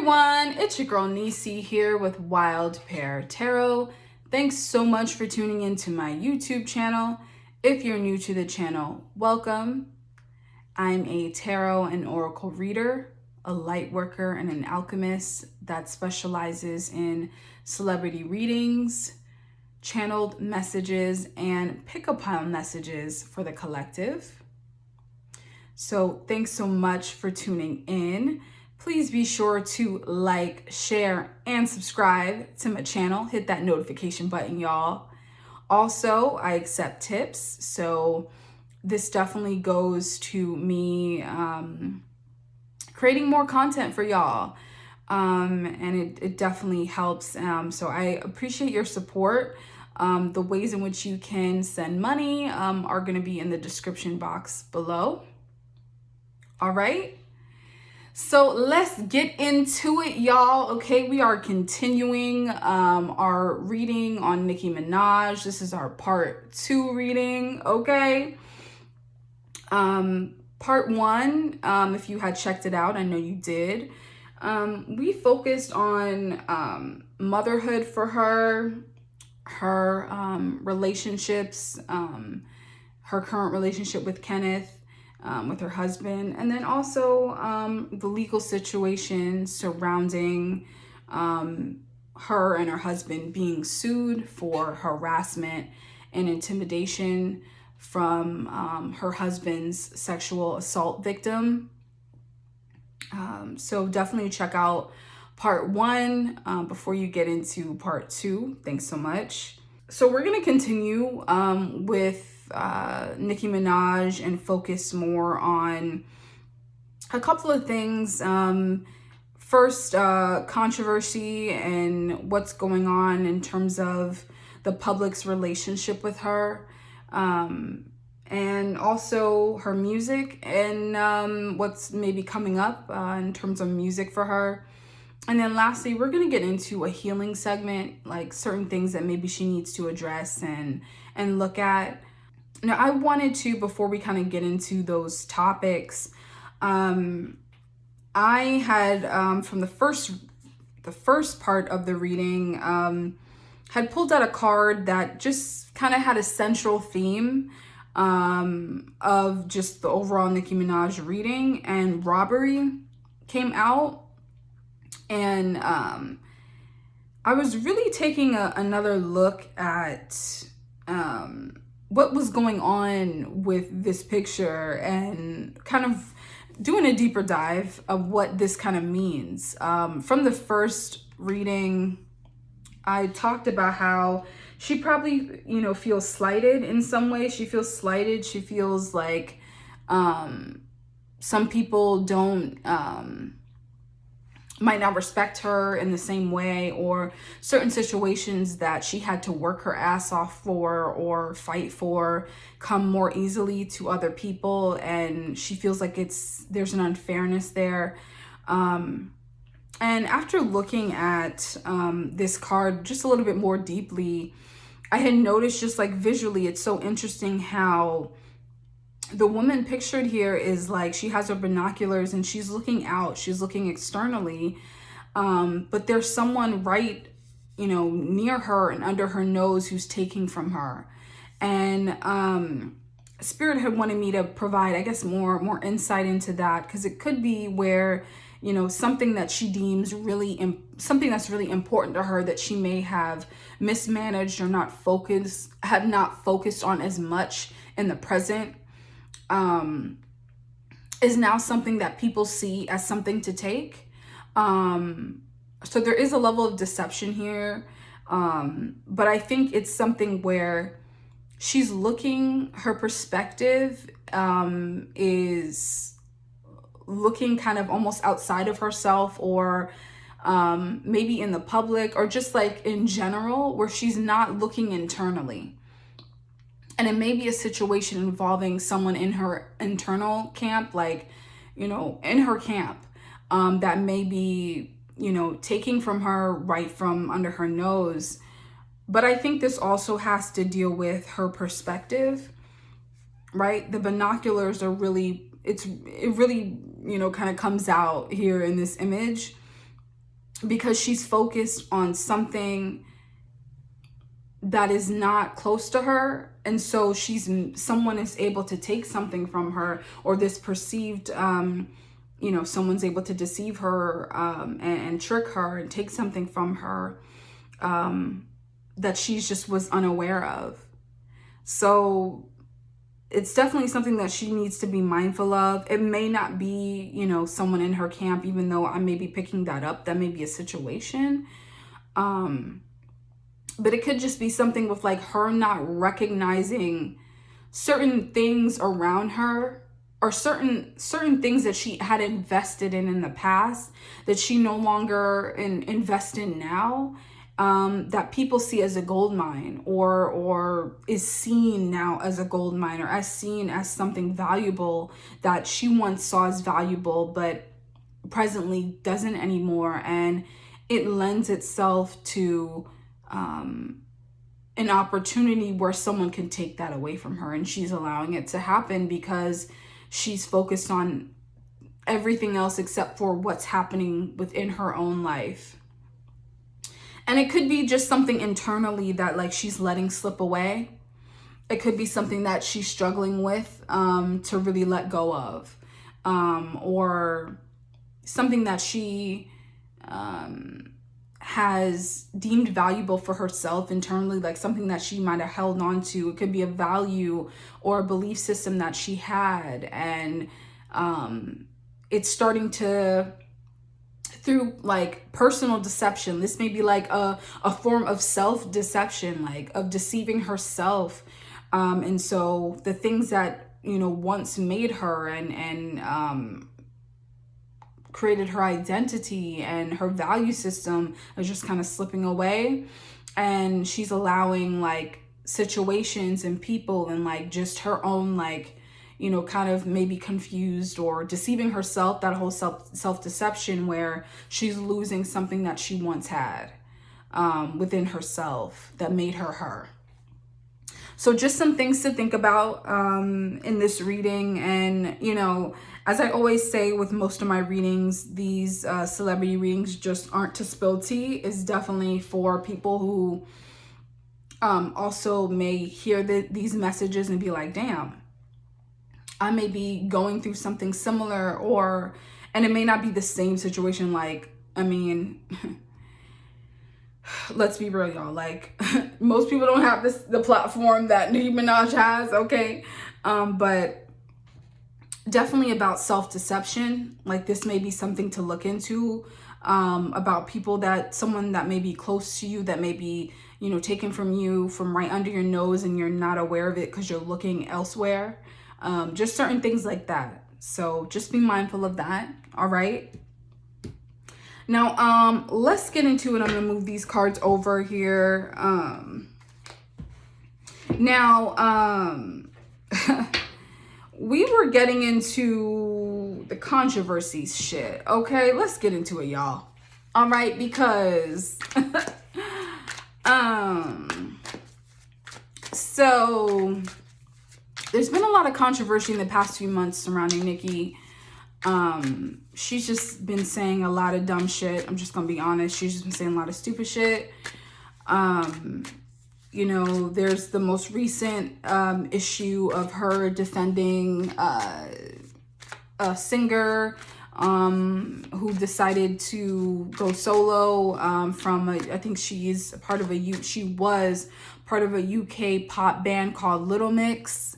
everyone, it's your girl Nisi here with Wild Pear Tarot. Thanks so much for tuning into my YouTube channel. If you're new to the channel, welcome. I'm a tarot and oracle reader, a light worker, and an alchemist that specializes in celebrity readings, channeled messages, and pick-a-pile messages for the collective. So thanks so much for tuning in. Please be sure to like, share, and subscribe to my channel. Hit that notification button, y'all. Also, I accept tips, so this definitely goes to me creating more content for y'all. And it definitely helps. So I appreciate your support. The ways in which you can send money are going to be in the description box below. All right. So let's get into it, y'all. Okay, we are continuing our reading on Nicki Minaj. This is our part 2 reading, okay? Part 1, if you had checked it out, I know you did. We focused on motherhood for her relationships, her current relationship with Kenneth, with her husband, and then also the legal situation surrounding her and her husband being sued for harassment and intimidation from her husband's sexual assault victim. So definitely check out part 1 before you get into part 2. Thanks so much. So we're going to continue with Nicki Minaj and focus more on a couple of things. First, controversy and what's going on in terms of the public's relationship with her, and also her music and what's maybe coming up in terms of music for her. And then lastly, we're going to get into a healing segment, like certain things that maybe she needs to address and look at. Now, I wanted to, before we kind of get into those topics, I had, from the first part of the reading, had pulled out a card that just kind of had a central theme of just the overall Nicki Minaj reading, and robbery came out. And I was really taking another look at what was going on with this picture and kind of doing a deeper dive of what this kind of means. From the first reading, I talked about how she probably, feels slighted in some way. She feels slighted. She feels like some people might not respect her in the same way, or certain situations that she had to work her ass off for or fight for come more easily to other people, and she feels like there's an unfairness there. And after looking at this card just a little bit more deeply, I had noticed just like visually, it's so interesting how the woman pictured here is like she has her binoculars and she's looking out, she's looking externally, but there's someone right, near her and under her nose who's taking from her. And Spirit had wanted me to provide, I guess, more insight into that, because it could be where, something that she deems something that's really important to her that she may have mismanaged or have not focused on as much in the present, is now something that people see as something to take. So there is a level of deception here. But I think it's something where she's her perspective is looking kind of almost outside of herself, or maybe in the public, or just like in general, where she's not looking internally. And it may be a situation involving someone in her internal camp, like, in her camp, that may be, taking from her right from under her nose. But I think this also has to deal with her perspective, right? The binoculars are really, it really, kind of comes out here in this image. because she's focused on something that is not close to her. And so someone is able to take something from her, or this perceived, someone's able to deceive her and trick her and take something from her that she just was unaware of. So it's definitely something that she needs to be mindful of. It may not be, someone in her camp, even though I may be picking that up. That may be a situation. But it could just be something with like her not recognizing certain things around her, or certain things that she had invested in the past that she no longer invest in now, that people see as a gold mine, or is seen now as a gold mine, or as seen as something valuable that she once saw as valuable, but presently doesn't anymore. And it lends itself to an opportunity where someone can take that away from her, and she's allowing it to happen because she's focused on everything else except for what's happening within her own life. And it could be just something internally that like she's letting slip away. It could be something that she's struggling with to really let go of, or something that she has deemed valuable for herself internally, like something that she might have held on to. It could be a value or a belief system that she had, and it's starting to, through like personal deception, this may be like a form of self-deception, like of deceiving herself. And so the things that, once made her and created her identity and her value system is just kind of slipping away. And she's allowing like situations and people and like just her own like, kind of maybe confused or deceiving herself, that whole self-deception where she's losing something that she once had within herself that made her her. So just some things to think about in this reading. And, as I always say with most of my readings, these celebrity readings just aren't to spill tea. It's definitely for people who also may hear these messages and be like, damn, I may be going through something similar, and it may not be the same situation. Like, I mean, let's be real, y'all. Like, most people don't have the platform that Nicki Minaj has, okay? But definitely about self-deception. Like, this may be something to look into, about someone that may be close to you, that may be, taken from you from right under your nose, and you're not aware of it because you're looking elsewhere. Just certain things like that. So just be mindful of that. All right. Now, let's get into it. I'm going to move these cards over here. We were getting into the controversies shit. Okay, let's get into it, y'all. All right, because so there's been a lot of controversy in the past few months surrounding Nicki. She's just been saying a lot of dumb shit. I'm just gonna be honest. She's just been saying a lot of stupid shit. There's the most recent issue of her defending a singer who decided to go solo I think she was part of a UK pop band called Little Mix.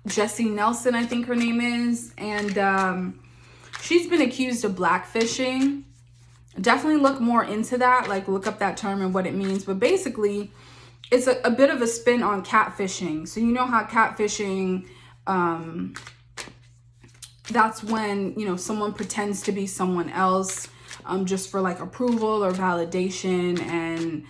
Jessie Nelson, I think her name is. And she's been accused of blackfishing. Definitely look more into that, like look up that term and what it means. But basically, it's a bit of a spin on catfishing. So you know how catfishing, that's when, someone pretends to be someone else just for like approval or validation. And,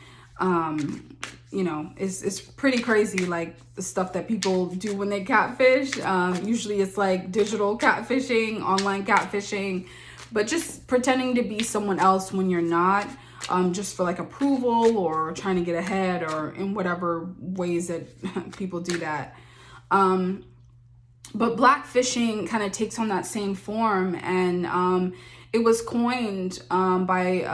it's pretty crazy, like the stuff that people do when they catfish. Usually it's like digital catfishing, online catfishing, but just pretending to be someone else when you're not, just for like approval or trying to get ahead, or in whatever ways that people do that. But blackfishing kind of takes on that same form, and it was coined by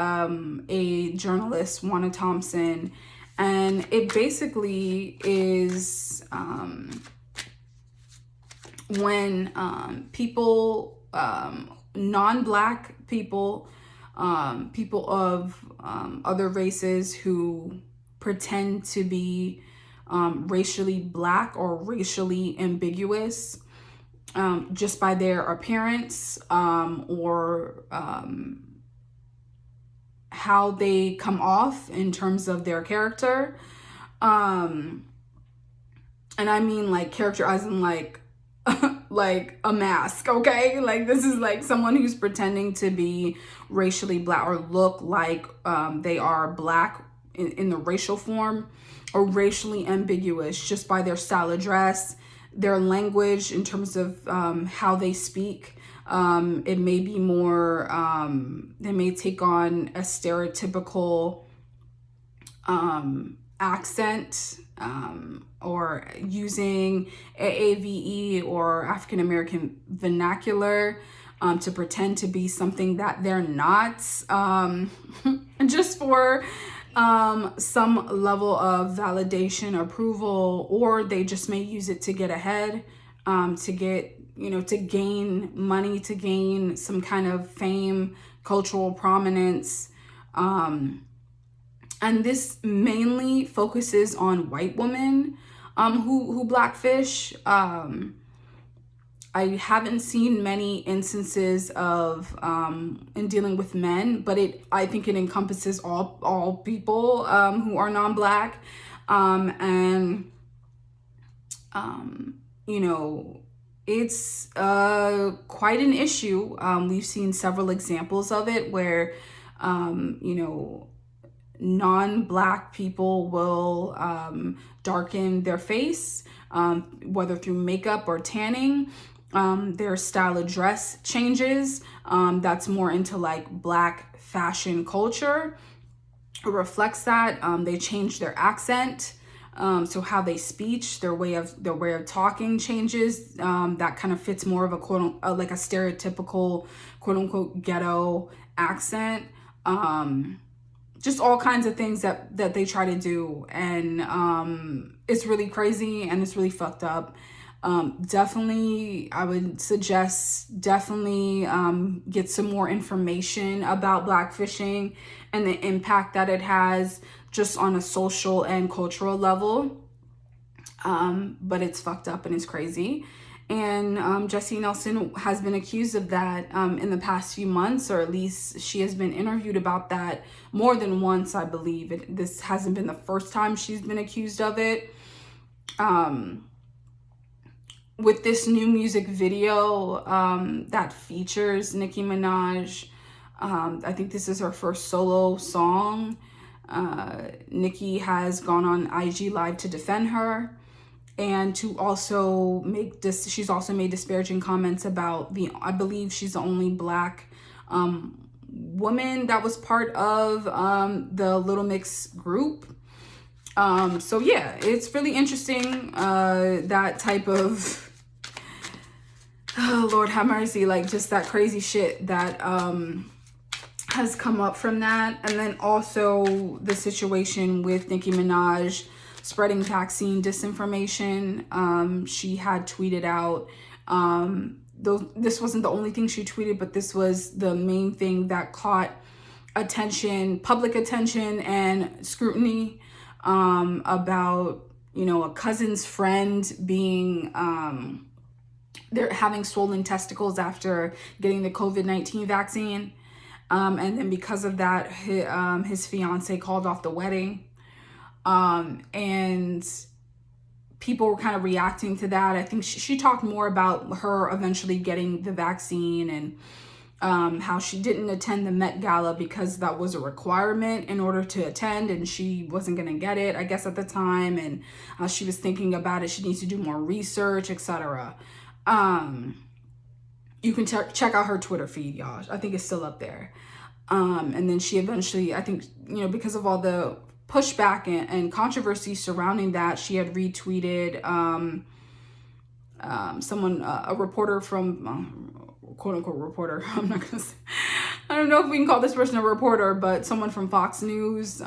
a journalist, Wanda Thompson, and it basically is when people, non-black people, people of other races who pretend to be racially black or racially ambiguous, just by their appearance, or how they come off in terms of their character. And I mean like character as in like like a mask, okay? Like this is like someone who's pretending to be racially black or look like they are black in the racial form, or racially ambiguous just by their style of dress, their language in terms of how they speak. It may be more, they may take on a stereotypical accent, or using AAVE or African American vernacular to pretend to be something that they're not, just for some level of validation, approval, or they just may use it to get ahead, to get, to gain money, to gain some kind of fame, cultural prominence. And this mainly focuses on white women who blackfish. I haven't seen many instances of in dealing with men, but I think it encompasses all people who are non-black, and it's quite an issue. We've seen several examples of it where non-black people will darken their face, whether through makeup or tanning. Their style of dress changes. That's more into like black fashion culture. It reflects that. They change their accent. So how they speech, their way of talking changes. That kind of fits more of a like a stereotypical quote unquote ghetto accent. Just all kinds of things that they try to do, and it's really crazy and it's really fucked up. Definitely, I would suggest get some more information about blackfishing and the impact that it has just on a social and cultural level. But it's fucked up and it's crazy. And Jessie Nelson has been accused of that in the past few months, or at least she has been interviewed about that more than once, I believe. This hasn't been the first time she's been accused of it. With this new music video that features Nicki Minaj, I think this is her first solo song. Nicki has gone on IG Live to defend her, and to also make this, she's also made disparaging comments about I believe she's the only black woman that was part of the Little Mix group. So yeah, it's really interesting, that type of, oh Lord have mercy, like just that crazy shit that has come up from that. And then also the situation with Nicki Minaj spreading vaccine disinformation. She had tweeted out, though this wasn't the only thing she tweeted, but this was the main thing that caught public attention and scrutiny, about, a cousin's friend being, they're having swollen testicles after getting the COVID-19 vaccine. And then because of that, his fiance called off the wedding. And people were kind of reacting to that. I think she talked more about her eventually getting the vaccine, and how she didn't attend the Met Gala because that was a requirement in order to attend, and she wasn't going to get it, I guess, at the time. And she was thinking about it. She needs to do more research, etc. You can check out her Twitter feed, y'all. I think it's still up there. And then she eventually, I think, because of all the pushback and controversy surrounding that, she had retweeted a reporter from, quote unquote reporter. I'm not gonna say, I don't know if we can call this person a reporter, but someone from Fox News,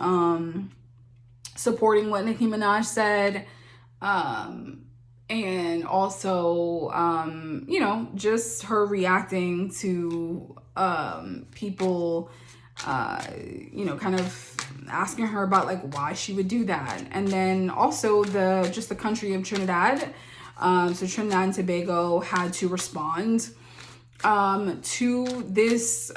supporting what Nicki Minaj said. And also, you know, just her reacting to, people, you know, kind of asking her about like why she would do that. And then also the country of Trinidad. So Trinidad and Tobago had to respond to this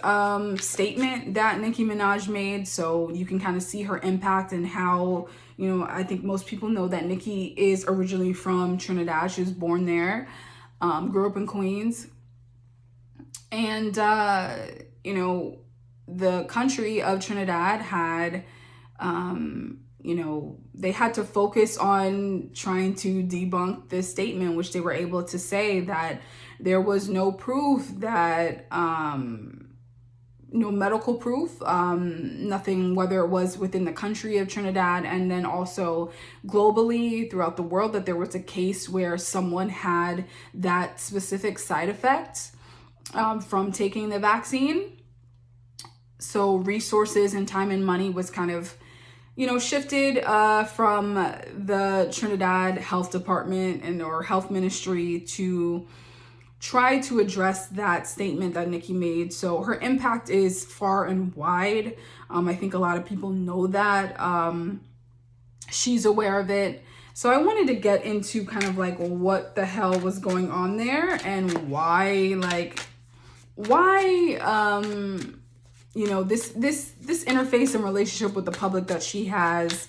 statement that Nicki Minaj made. So you can kind of see her impact and how, you know, I think most people know that Nicki is originally from Trinidad. She was born there, grew up in Queens. And, you know, the country of Trinidad had, you know, they had to focus on trying to debunk this statement, which they were able to say that there was no proof that, no medical proof, nothing, whether it was within the country of Trinidad and then also globally throughout the world, that there was a case where someone had that specific side effect from taking the vaccine. So resources and time and money was kind of, you know, shifted from the Trinidad Health Department and or Health Ministry to try to address that statement that Nicki made. So her impact is far and wide. I think a lot of people know that. She's aware of it. So I wanted to get into kind of like what the hell was going on there and why, you know, this interface and relationship with the public that she has,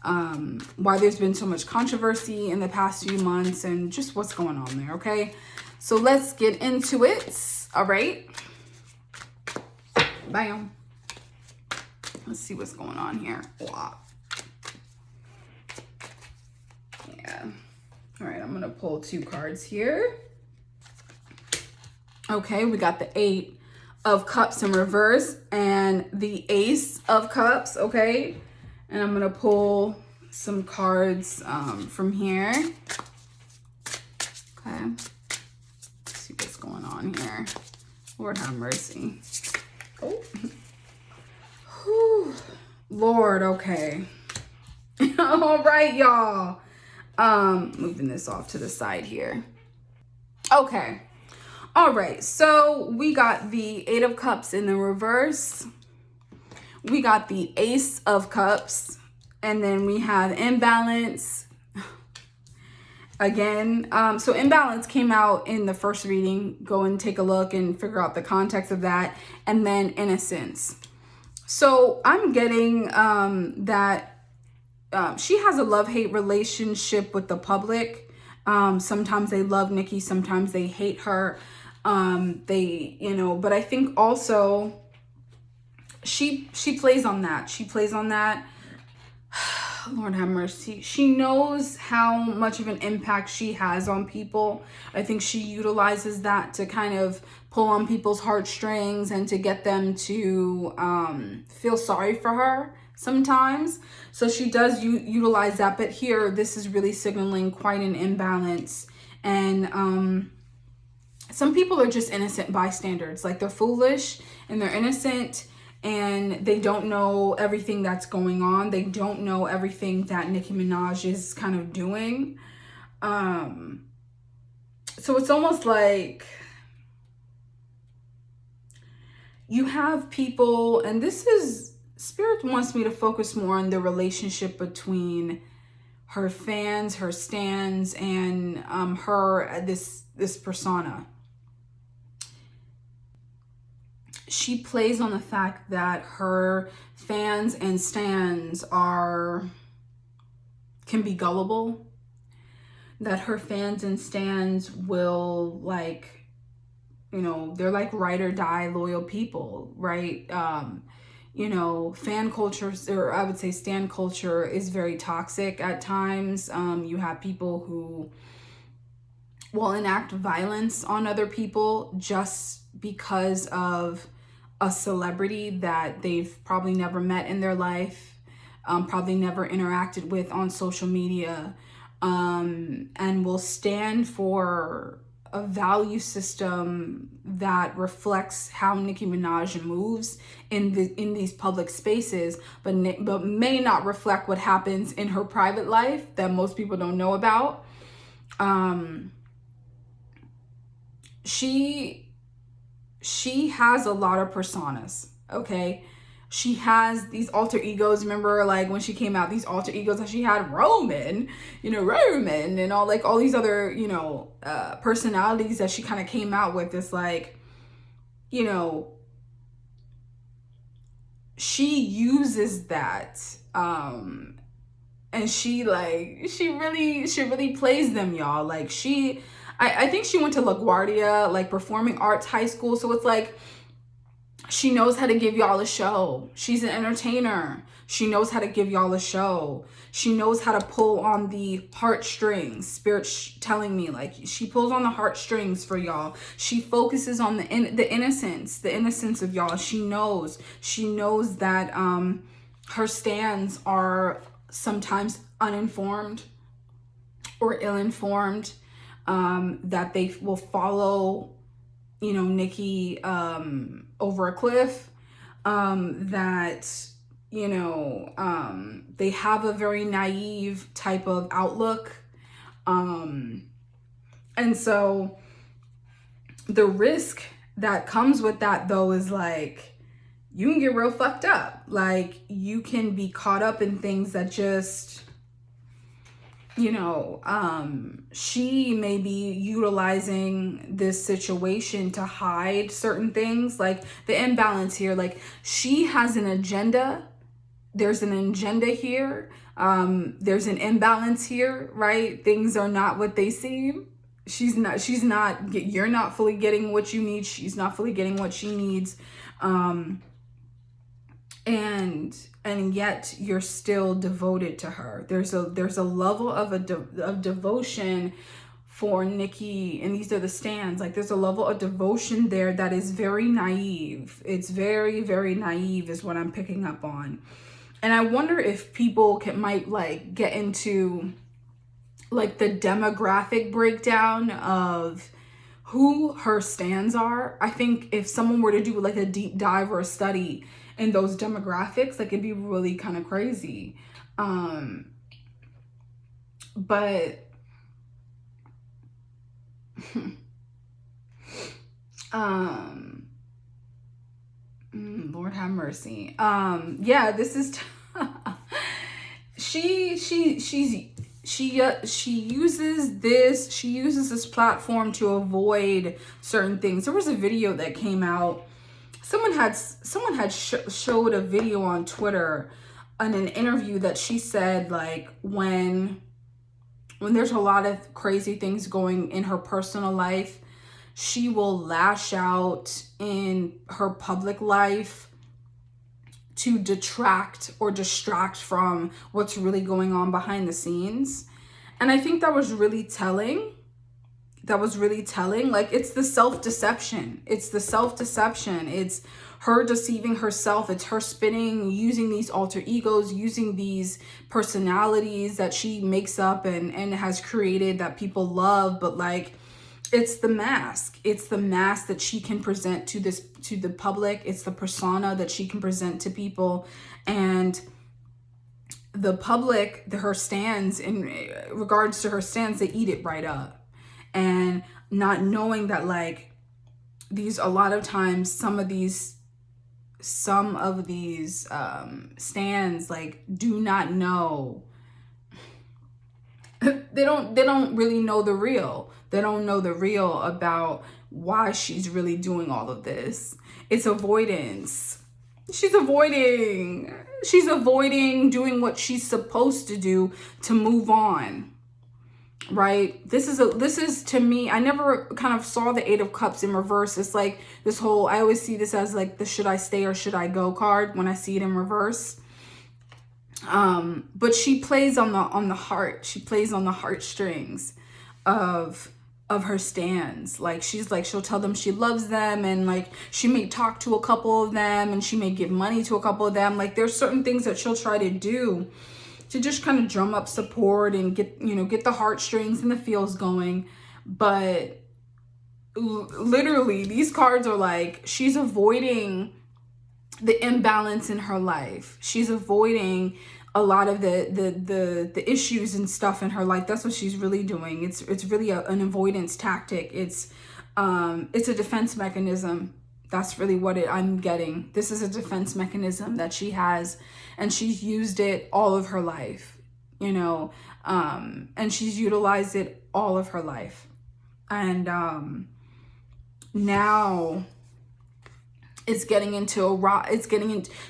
why there's been so much controversy in the past few months and just what's going on there, okay? So let's get into it, all right? Bam. Let's see what's going on here. Wow. Yeah. All right, I'm gonna pull 2 cards here. Okay, we got the 8 of Cups in reverse and the Ace of Cups, okay? And I'm gonna pull some cards from here. Okay, let's see what's going on here. Lord have mercy. Oh, whew. Lord, okay. All right, y'all. Moving this off to the side here. Okay. All right, so we got the 8 of Cups in the reverse. We got the Ace of Cups. And then we have imbalance. Again, so imbalance came out in the first reading. Go and take a look and figure out the context of that. And then innocence. So I'm getting that she has a love-hate relationship with the public. Sometimes they love Nicki, sometimes they hate her. They, you know, but I think also she plays on that. She plays on that. Lord have mercy. She knows how much of an impact she has on people. I think she utilizes that to kind of pull on people's heartstrings and to get them to feel sorry for her sometimes. So she does utilize that. But here, this is really signaling quite an imbalance. And some people are just innocent bystanders. Like, they're foolish and they're innocent and they don't know everything that's going on. They don't know everything that Nicki Minaj is kind of doing. So it's almost like you have people, and this is, Spirit wants me to focus more on the relationship between her fans, her stans, and her, this persona. She plays on the fact that her fans and stans can be gullible, that her fans and stans will, like, you know, they're like ride or die loyal people, right? You know, fan culture, or I would say stan culture, is very toxic at times. You have people who will enact violence on other people just because of a celebrity that they've probably never met in their life, probably never interacted with on social media. and will stand for a value system that reflects how Nicki Minaj moves in these public spaces, but may not reflect what happens in her private life that most people don't know about. She has a lot of personas, okay? She has these alter egos. Remember, like, when she came out, these alter egos that she had, Roman and all these other, personalities that she kind of came out with. It's like, she uses that, and she really plays them, y'all. Like, I think she went to LaGuardia, like, performing arts high school. So it's like, she knows how to give y'all a show. She's an entertainer. She knows how to give y'all a show. She knows how to pull on the heartstrings. Spirit telling me, like, she pulls on the heartstrings for y'all. She focuses on the innocence of y'all. She knows that her stands are sometimes uninformed or ill-informed. That they will follow, Nicki over a cliff, that, they have a very naive type of outlook. And so the risk that comes with that, though, is like, you can get real fucked up. Like, you can be caught up in things that just, she may be utilizing this situation to hide certain things, like the imbalance here. Like, she has an agenda. There's an agenda here. There's an imbalance here, right? Things are not what they seem. You're not fully getting what you need. She's not fully getting what she needs. And yet you're still devoted to her. There's a level of devotion for Nicki, and these are the stands. Like, there's a level of devotion there that is very naive. It's very, very naive is what I'm picking up on. And I wonder if people might like get into like the demographic breakdown of who her stands are. I think if someone were to do like a deep dive or a study in those demographics, like, it'd be really kind of crazy. But Lord have mercy. Yeah, this is she uses this platform to avoid certain things. There was a video that came out. Someone had showed a video on Twitter in an interview that she said, like, when there's a lot of crazy things going in her personal life, she will lash out in her public life to detract or distract from what's really going on behind the scenes. And I think that was really telling. Like, it's the self-deception. It's her deceiving herself. It's her spinning, using these alter egos, using these personalities that she makes up and has created that people love. But, like, it's the mask. It's the mask that she can present to the public. It's the persona that she can present to people. And the public, her stands, in regards to her stands, they eat it right up. And not knowing that, like, a lot of times some of these stands, like, do not know. They don't really know the real. They don't know the real about why she's really doing all of this. It's avoidance. She's avoiding doing what she's supposed to do to move on. Right? This is to me, I never kind of saw the Eight of Cups in reverse. It's like this whole, I always see this as like the should I stay or should I go card when I see it in reverse. But she plays on the heart. She plays on the heartstrings of her stands. Like, she'll tell them she loves them, and like she may talk to a couple of them, and she may give money to a couple of them. Like, there's certain things that she'll try to do just kind of drum up support and get, you know, get the heartstrings and the feels going. But literally these cards are like, she's avoiding the imbalance in her life. She's avoiding a lot of the issues and stuff in her life. That's what she's really doing. It's really an avoidance tactic. It's a defense mechanism. That's really what I'm getting. This is a defense mechanism that she has, and she's used it all of her life, you know, and she's utilized it all of her life. And now it's getting into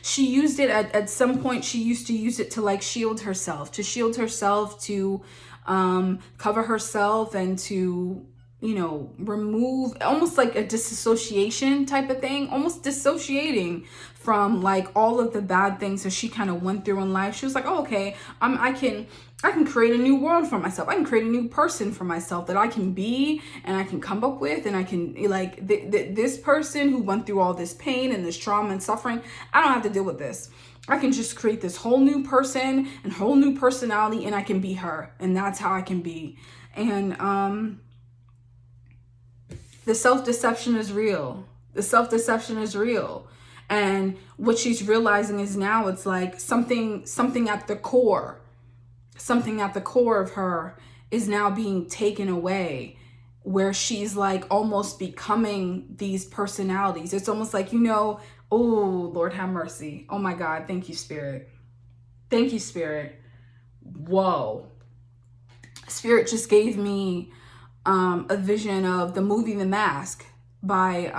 she used it at some point. She used to use it to like shield herself, to cover herself, and to, you know, remove, almost like a disassociation type of thing, almost dissociating from like all of the bad things that she kind of went through in life. She was like, oh, okay, I can create a new world for myself. I can create a new person for myself that I can be and I can come up with, and I can like this person who went through all this pain and this trauma and suffering, I don't have to deal with this. I can just create this whole new person and whole new personality, and I can be her, and that's how I can be. And the self-deception is real. The self-deception is real. And what she's realizing is now it's like something at the core of her is now being taken away, where she's like almost becoming these personalities. It's almost like, you know, oh, Lord have mercy. Oh my God. Thank you, Spirit. Thank you, Spirit. Whoa. Spirit just gave me a vision of the movie The Mask by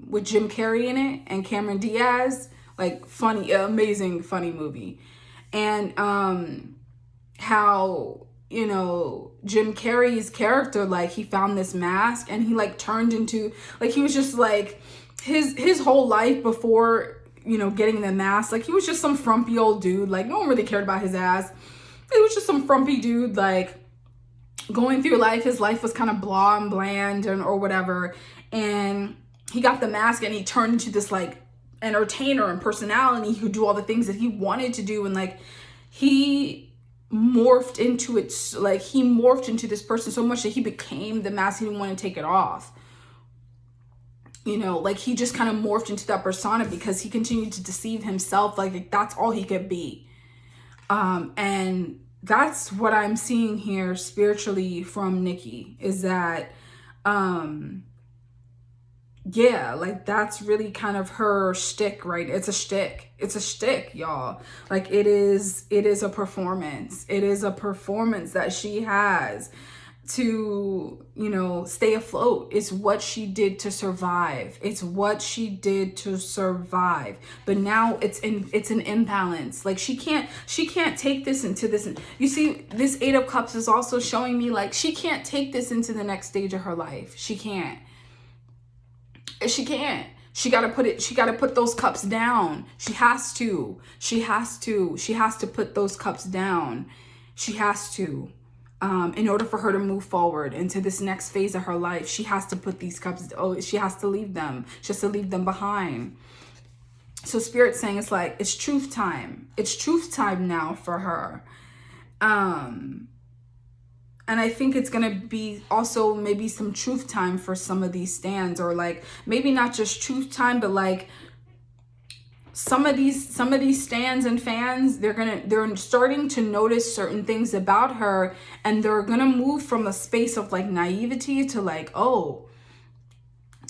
with Jim Carrey in it and Cameron Diaz. Like, funny, amazing, funny movie. And how, you know, Jim Carrey's character, like, he found this mask and he like turned into, like, he was just like his whole life before, you know, getting the mask, like, he was just some frumpy old dude. Like, no one really cared about his ass. He was just some frumpy dude, like, going through life. His life was kind of blah and bland or whatever. And he got the mask and he turned into this like entertainer and personality who do all the things that he wanted to do. And like, he morphed into it. Like, he morphed into this person so much that he became the mask. He didn't want to take it off. You know, like, he just kind of morphed into that persona because he continued to deceive himself. Like that's all he could be. And that's what I'm seeing here spiritually from Nicki, is that, yeah, like, that's really kind of her shtick, right? It's a shtick, y'all. Like, it is a performance. It is a performance that she has to, you know, stay afloat. It's what she did to survive. It's what she did to survive. But now it's an imbalance. Like, she can't take this into this. You see, this Eight of Cups is also showing me, like, she can't take this into the next stage of her life. She can't. She got to put those cups down. She has to put those cups down. She has to. In order for her to move forward into this next phase of her life, she has to put these cups, she has to leave them. She has to leave them behind. So Spirit's saying it's like, it's truth time. It's truth time now for her. And I think it's going to be also maybe some truth time for some of these stands, or like, maybe not just truth time, but like, some of these stands and fans, they're starting to notice certain things about her, and they're gonna move from a space of like naivety to like, oh,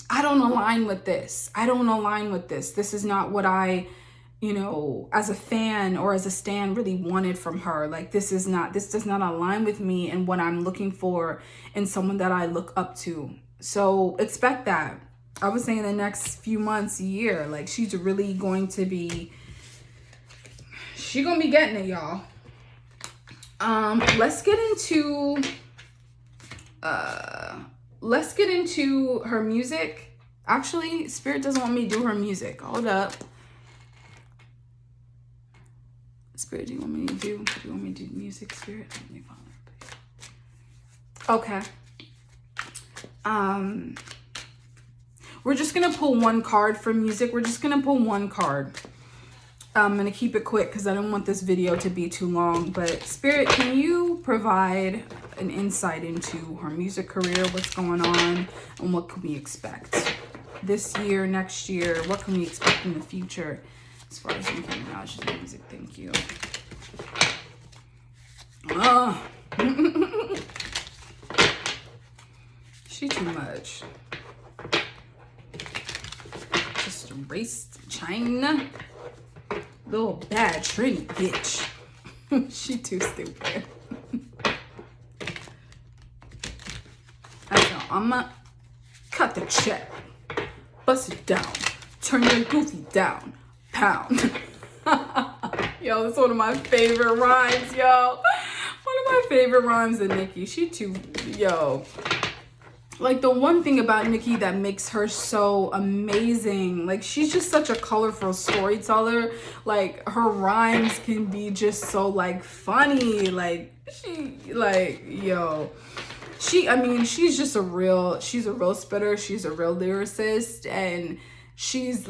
I don't align with this. This is not what I, you know, as a fan or as a stan really wanted from her. Like, this does not align with me and what I'm looking for in someone that I look up to. So expect that. I was saying the next few months, year, like, she's really going to be, gonna be getting it, y'all. Let's get into her music. Actually, Spirit doesn't want me to do her music. Hold up. Spirit, do you want me to do music, Spirit? Let me find her. Okay. We're just going to pull one card for music. We're just going to pull one card. I'm going to keep it quick because I don't want this video to be too long. But Spirit, can you provide an insight into her music career, what's going on, and what can we expect this year, next year? What can we expect in the future as far as Nicki Minaj's music? Thank you. She too much. Just erased China. Little bad Trini bitch. She too stupid. I'ma cut the check. Bust it down. Turn your goofy down. Pound. Yo, that's one of my favorite rhymes, yo. One of my favorite rhymes of Nicki. She too, yo. Like, the one thing about Nicki that makes her so amazing, like, she's just such a colorful storyteller. Like, her rhymes can be just so, like, funny. Like, yo. I mean, she's just she's a real spitter. She's a real lyricist. And she's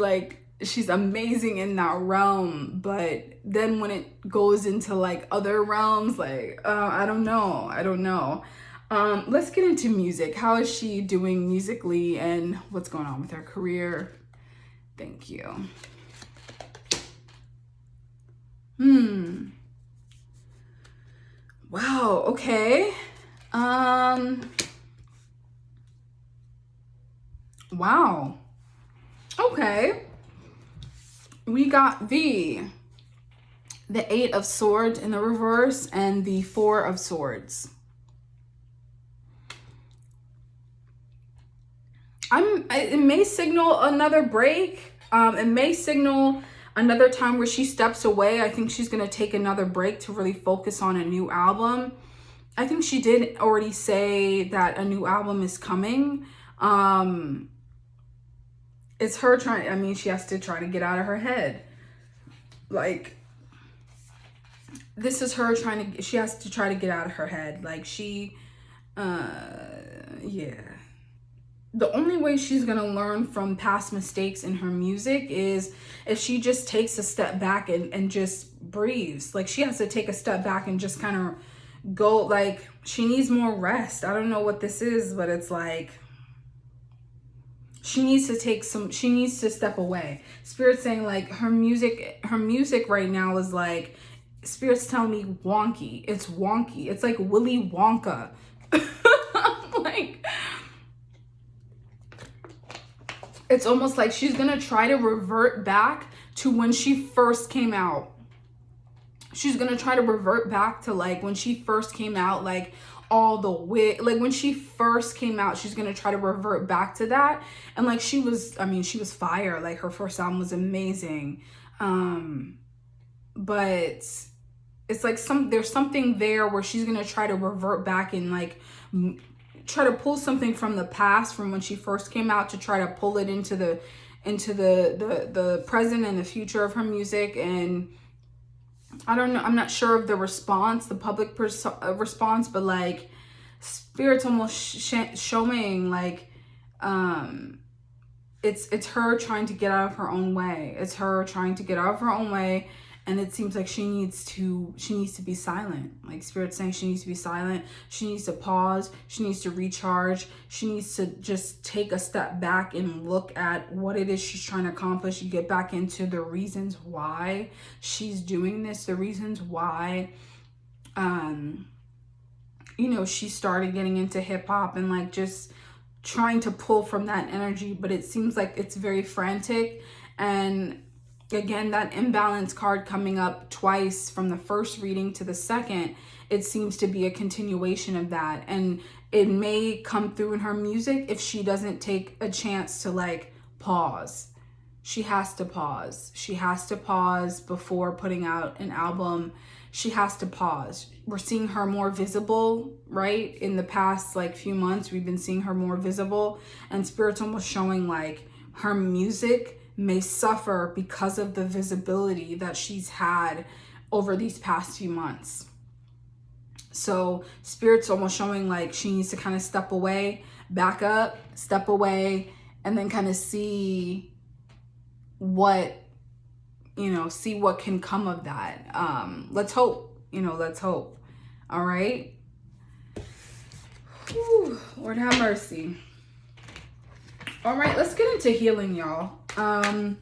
amazing in that realm. But then when it goes into, like, other realms, like, I don't know. Let's get into music. How is she doing musically and what's going on with her career? Thank you. Wow, okay. Wow. Okay. We got the 8 of Swords in the reverse and the 4 of Swords. It may signal another break. It may signal another time where she steps away. I think she's going to take another break to really focus on a new album. I think she did already say that a new album is coming. It's her she has to try to get out of her head. Like, this is her she has to try to get out of her head. Like, yeah. The only way she's going to learn from past mistakes in her music is if she just takes a step back and just breathes. Like, she has to take a step back and just kind of go, like, she needs more rest. I don't know what this is, but it's like she needs to step away. Spirit's saying, like, her music right now is like, Spirit's telling me wonky. It's wonky. It's like Willy Wonka. Like, it's almost like she's going to try to revert back to when she first came out. She's going to try to revert back to, like, when she first came out, like, all the way, like, when she first came out, she's going to try to revert back to that. And, like, she was fire. Like, her first album was amazing. But it's like there's something there where she's going to try to revert back and, like, try to pull something from the past, from when she first came out, to try to pull it into the present and the future of her music. And I don't know, I'm not sure of the response, the public response, but, like, Spirit's almost showing, like, it's her trying to get out of her own way. It's her trying to get out of her own way. And it seems like she needs to be silent. Like, Spirit's saying she needs to be silent. She needs to pause. She needs to recharge. She needs to just take a step back and look at what it is she's trying to accomplish. You get back into the reasons why she's doing this, the reasons why, she started getting into hip hop, and, like, just trying to pull from that energy. But it seems like it's very frantic. And again, that imbalance card coming up twice from the first reading to the second, it seems to be a continuation of that. And it may come through in her music if she doesn't take a chance to, like, pause. She has to pause. She has to pause before putting out an album. She has to pause. We're seeing her more visible, right? In the past, like, few months, we've been seeing her more visible. And Spirit's almost showing, like, her music may suffer because of the visibility that she's had over these past few months. So Spirit's almost showing, like, she needs to kind of step away, back up, step away, and then kind of see what see what can come of that. Let's hope, let's hope. All right. Whew, Lord have mercy. All right, let's get into healing, y'all. I'm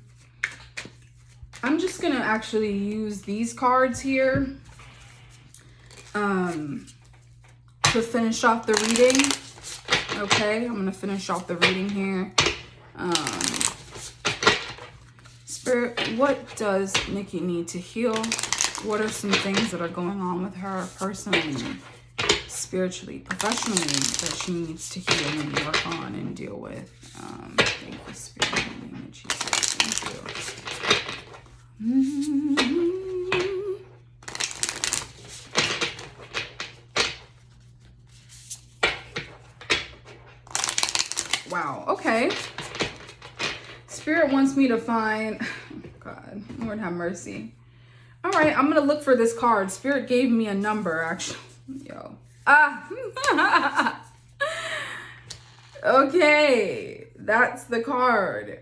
just gonna actually use these cards here to finish off the reading. Okay, I'm gonna finish off the reading here. Spirit, what does Nicki need to heal? What are some things that are going on with her personally, spiritually, professionally, that she needs to heal and work on and deal with? Thank you, Spirit, in the name of Jesus. Thank you. Wow, okay. Spirit wants me to find, God, Lord have mercy. All right, I'm gonna look for this card. Spirit gave me a number, actually. Yo. Okay, that's the card.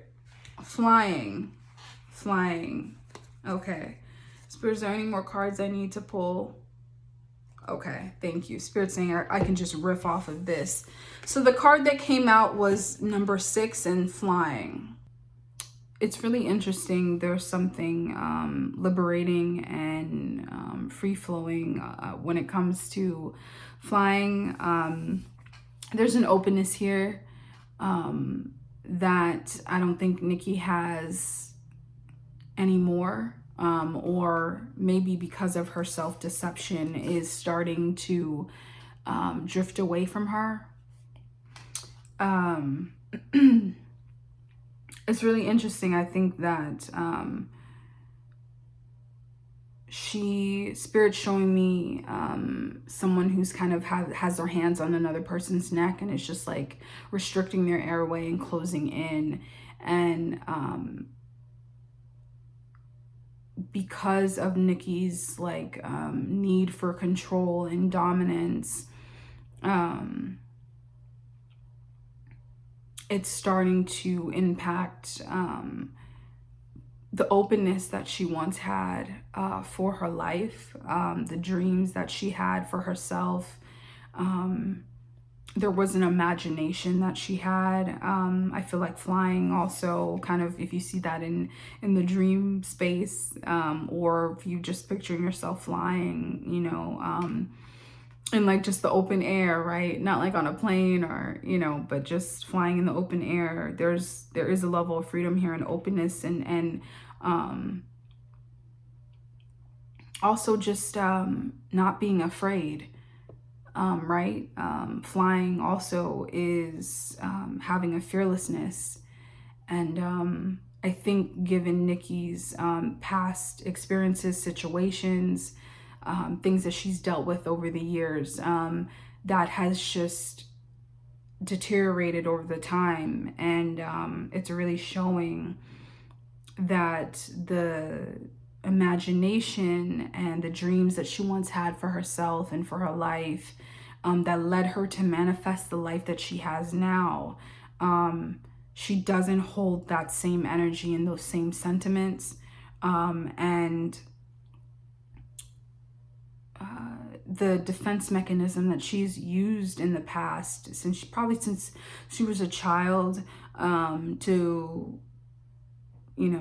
Flying. Okay. Spirit, is there any more cards I need to pull? Okay, thank you. Spirit saying I can just riff off of this. So the card that came out was number 6 and flying. It's really interesting. There's something liberating and free-flowing when it comes to flying. There's an openness here that I don't think Nicki has anymore, or maybe because of her self-deception is starting to drift away from her. It's really interesting. I think that Spirit's showing me someone who's kind of has their hands on another person's neck, and it's just like restricting their airway and closing in. And because of Nicki's like need for control and dominance, it's starting to impact the openness that she once had for her life, the dreams that she had for herself. There was an imagination that she had. I feel like flying also kind of, if you see that in the dream space, or if you just picturing yourself flying, in like just the open air, right? Not like on a plane or, but just flying in the open air. There is a level of freedom here and openness and also just not being afraid, right? Flying also is having a fearlessness. And I think given Nicki's past experiences, situations, things that she's dealt with over the years, that has just deteriorated over the time. And it's really showing that the imagination and the dreams that she once had for herself and for her life, that led her to manifest the life that she has now, she doesn't hold that same energy and those same sentiments. And the defense mechanism that she's used in the past, since she was a child, to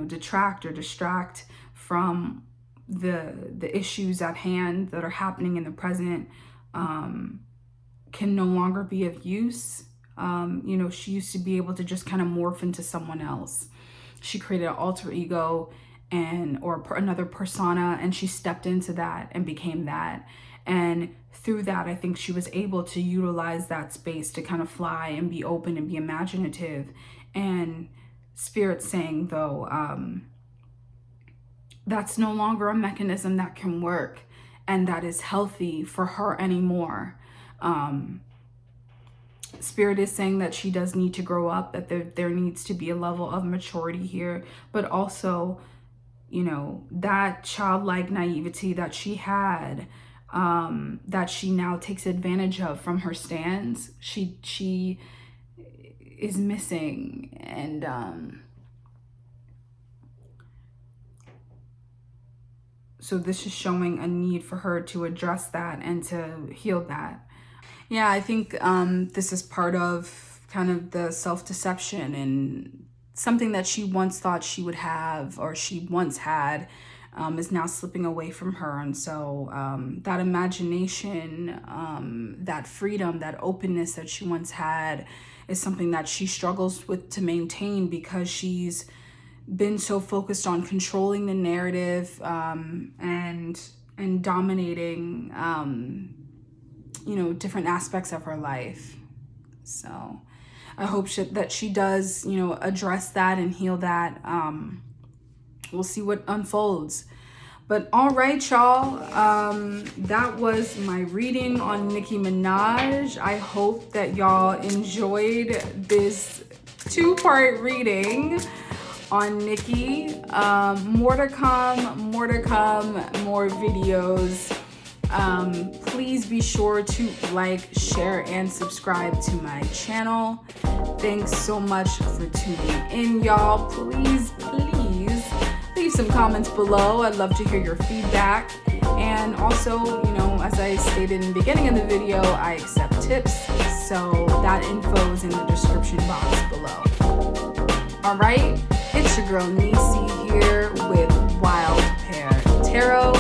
detract or distract from the issues at hand that are happening in the present, can no longer be of use. She used to be able to just kind of morph into someone else. She created an alter ego or another persona, and she stepped into that and became that. And through that, I think she was able to utilize that space to kind of fly and be open and be imaginative. And Spirit's saying, though, that's no longer a mechanism that can work and that is healthy for her anymore. Spirit is saying that she does need to grow up, that there needs to be a level of maturity here, but also, that childlike naivety that she had, that she now takes advantage of from her stands, she is missing. And So this is showing a need for her to address that and to heal that. Yeah, I think this is part of kind of the self-deception and something that she once thought she would have, or she once had, is now slipping away from her. And so that imagination, that freedom, that openness that she once had is something that she struggles with to maintain, because she's been so focused on controlling the narrative and dominating different aspects of her life. So I hope that she does, address that and heal that. We'll see what unfolds. But all right, y'all, that was my reading on Nicki Minaj. I hope that y'all enjoyed this 2-part reading on Nicki. More to come, more videos. Please be sure to like, share, and subscribe to my channel. Thanks so much for tuning in, y'all. Please leave some comments below. I'd love to hear your feedback. And also, as I stated in the beginning of the video, I accept tips, so that info is in the description box below. All right, it's your girl Nicki here with Wild Pear Tarot.